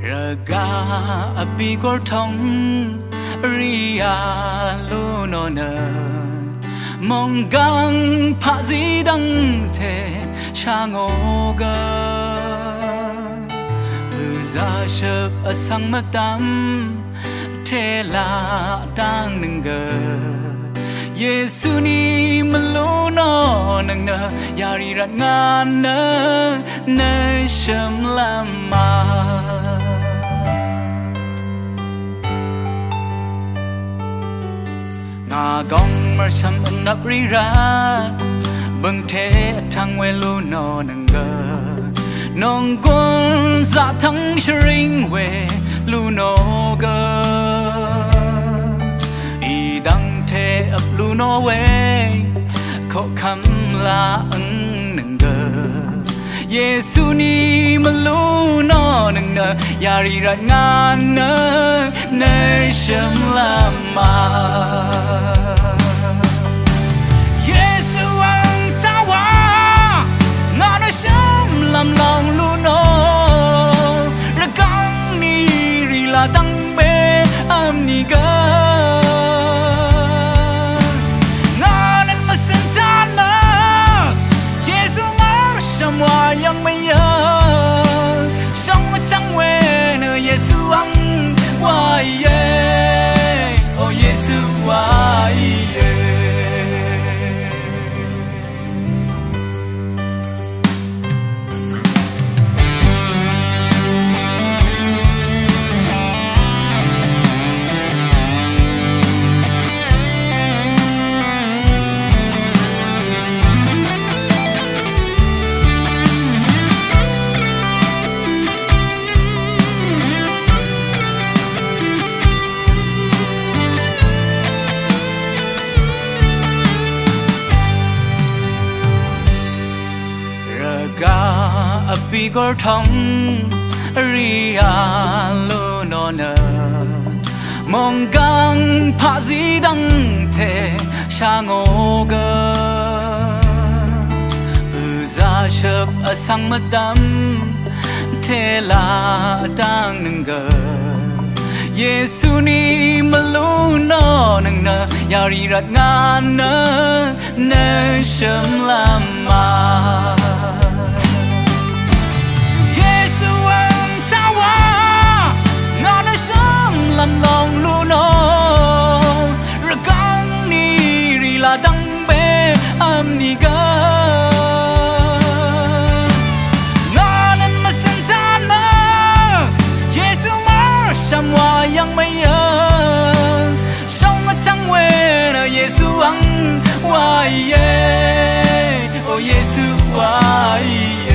raga api gor thong ria lu no na mong gang pha di dang the sang oga za shep asang matam the la dang nge Yesu ni malu no nang na yari rat ngan na na sham lama nga gong mar sam nap ri ra bang the thang we lu no nang ga nong gun za thang shring we lu no ga i dang the ap lu no we kho kham la ang nang ga Yesu ni malu no nang na yari rat ngan na na sham lama Yesu ang tawa nga na sham lam long lu no ra gang ni ri la dang be am ni ga yang maya song chang we ne Yesu ang wa ye oh Yesu wa ye api gor thong ria lu no na mong gang pha di dang the sang oga bu za shep asang madam the la dang nang ga Yesu ni malu no nang na yari rat ngan na na sham lama lam long lu no ra gang ni ri la dang be am ni ga nan ma san ta na Yesu mar sham wa yang mai ya song ma chang we na Yesu ang wa ye oh Yesu wa ye